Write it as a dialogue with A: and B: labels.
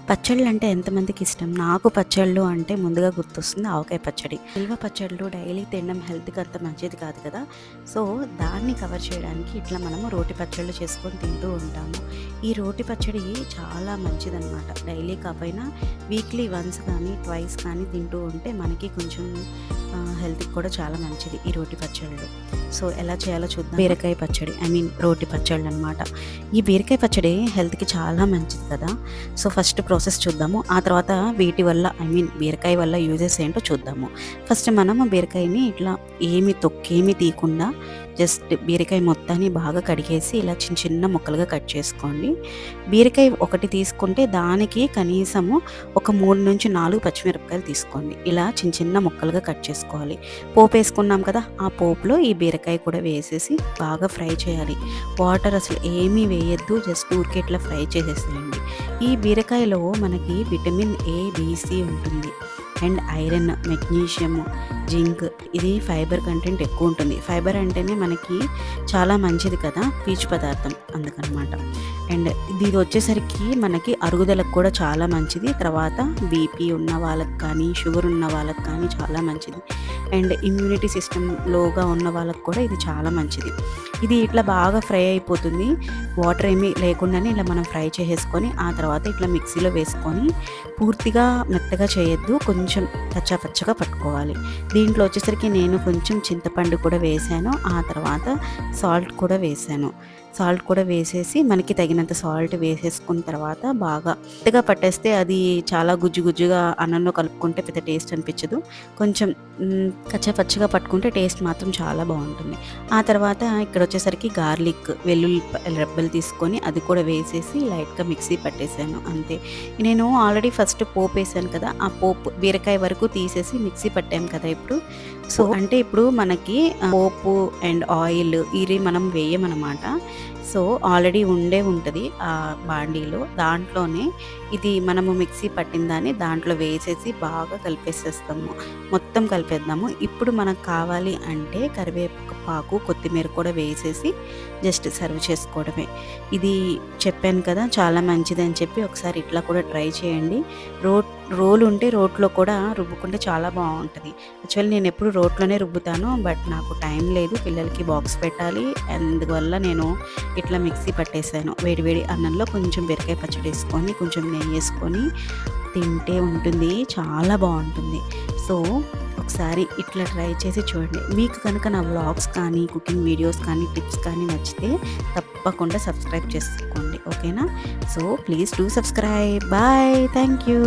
A: పచ్చళ్ళు అంటే ఎంతమందికి ఇష్టం? నాకు పచ్చళ్ళు అంటే ముందుగా గుర్తొస్తుంది ఆవకాయ పచ్చడి. నిల్వ పచ్చళ్ళు డైలీ తినడం హెల్త్‌కి అంత మంచిది కాదు కదా! సో, దాన్ని కవర్ చేయడానికి ఇట్లా మనము రోటి పచ్చళ్ళు చేసుకొని తింటూ ఉంటాము. ఈ రోటి పచ్చడి చాలా మంచిదనమాట. డైలీ కాపోయినా వీక్లీ వన్స్ కానీ, ట్వైస్ కానీ తింటూ ఉంటే మనకి కొంచెం హెల్త్‌కి కూడా చాలా మంచిది ఈ రోటి పచ్చళ్ళు. సో, ఎలా చేయాలో చూద్దాం. బీరకాయ పచ్చడి రోటి పచ్చళ్ళనమాట. ఈ బీరకాయ పచ్చడి హెల్త్‌కి చాలా మంచిది కదా! సో, ఫస్ట్ ప్రాసెస్ చూద్దాము. ఆ తర్వాత వీటి వల్ల బీరకాయ వల్ల యూజెస్ ఏంటో చూద్దాము. ఫస్ట్ మనము బీరకాయని ఇట్లా తొక్కేమీ తీయకుండా జస్ట్ బీరకాయ మొత్తాన్ని బాగా కడిగేసి ఇలా చిన్న చిన్న ముక్కలుగా కట్ చేసుకోండి. బీరకాయ ఒకటి తీసుకుంటే దానికి కనీసము ఒక 3-4 పచ్చిమిరపకాయలు తీసుకోండి. ఇలా చిన్న చిన్న ముక్కలుగా కట్ చేసుకోవాలి. పోపు వేసుకున్నాం కదా, ఆ పోపులో ఈ బీరకాయ కూడా వేసేసి బాగా ఫ్రై చేయాలి. వాటర్ అసలు ఏమీ వేయొద్దు, జస్ట్ ఊరికే ఇట్లా ఫ్రై చేసేసేయండి. ఈ బీరకాయలో మనకి విటమిన్ ఏ, బి, సి ఉంటుంది. అండ్ ఐరన్, మెగ్నీషియము, జింక్, ఇది ఫైబర్ కంటెంట్ ఎక్కువ ఉంటుంది. ఫైబర్ అంటేనే మనకి చాలా మంచిది కదా, పీచు పదార్థం, అందుకనమాట. అండ్ ఇది వచ్చేసరికి మనకి అరుగుదలకు కూడా చాలా మంచిది. తర్వాత బీపీ ఉన్న వాళ్ళకి కానీ, షుగర్ ఉన్న వాళ్ళకి కానీ చాలా మంచిది. అండ్ ఇమ్యూనిటీ సిస్టమ్ లోగా ఉన్న వాళ్ళకి కూడా ఇది చాలా మంచిది. ఇది ఇట్లా బాగా ఫ్రై అయిపోతుంది. వాటర్ ఏమీ లేకుండానే ఇలా మనం ఫ్రై చేసేసుకొని ఆ తర్వాత ఇట్లా మిక్సీలో వేసుకొని పూర్తిగా మెత్తగా చేయొద్దు, కొంచెం పచ్చగా పట్టుకోవాలి. దీంట్లో వచ్చేసరికి నేను కొంచెం చింతపండు కూడా వేసాను. ఆ తర్వాత సాల్ట్ కూడా వేసేసి మనకి తగినంత సాల్ట్ వేసేసుకున్న తర్వాత బాగా మెత్తగా పట్టేస్తే అది చాలా గుజ్జుగా అన్నంలో కలుపుకుంటే పెద్ద టేస్ట్ అనిపించదు. కొంచెం పచ్చగా పట్టుకుంటే టేస్ట్ మాత్రం చాలా బాగుంటుంది. ఆ తర్వాత ఇక్కడ వచ్చేసరికి గార్లిక్, వెల్లుల్లి రెబ్బలు తీసుకొని అది కూడా వేసేసి లైట్గా మిక్సీ పట్టేసాను, అంతే. నేను ఆల్రెడీ ఫస్ట్ పోపు వేసాను కదా, ఆ పోపు బీరకాయ వరకు తీసేసి మిక్సీ పట్టాం కదా ఇప్పుడు. సో అంటే ఇప్పుడు మనకి పోపు అండ్ ఆయిల్ ఇది మనం వేయమన్నమాట. సో ఆల్రెడీ ఉంటుంది ఆ బాండీలో, దాంట్లోనే ఇది మనము మిక్సీ పట్టిన దాన్ని దాంట్లో వేసేసి బాగా కలిపేసేస్తాము, మొత్తం కలిపేద్దాము. ఇప్పుడు మనకు కావాలి అంటే కరివేపాకు, కొత్తిమీర కూడా వేసేసి జస్ట్ సర్వ్ చేసుకోవడమే. ఇది చెప్పాను కదా చాలా మంచిది అని చెప్పి ఒకసారి ఇట్లా కూడా ట్రై చేయండి. రోలు ఉంటే రోట్లో కూడా రుబ్బుకుంటే చాలా బాగుంటుంది. యాక్చువల్లీ నేను ఎప్పుడు రోట్లోనే రుబ్బుతాను, బట్ నాకు టైం లేదు, పిల్లలకి బాక్స్ పెట్టాలి, అందువల్ల నేను ఇట్లా మిక్సీ పట్టేసాను. వేడి అన్నంలో కొంచెం బీరకాయ పచ్చడి వేసుకొని కొంచెం నెయ్యి వేసుకొని తింటే ఉంటుంది, చాలా బాగుంటుంది. సో ఒకసారి ఇట్లా ట్రై చేసి చూడండి. మీకు కనుక నా వ్లాగ్స్ కానీ, కుకింగ్ వీడియోస్ కానీ, టిప్స్ కానీ నచ్చితే తప్పకుండా సబ్స్క్రైబ్ చేసుకోండి, ఓకేనా? So please do subscribe. Bye, thank you.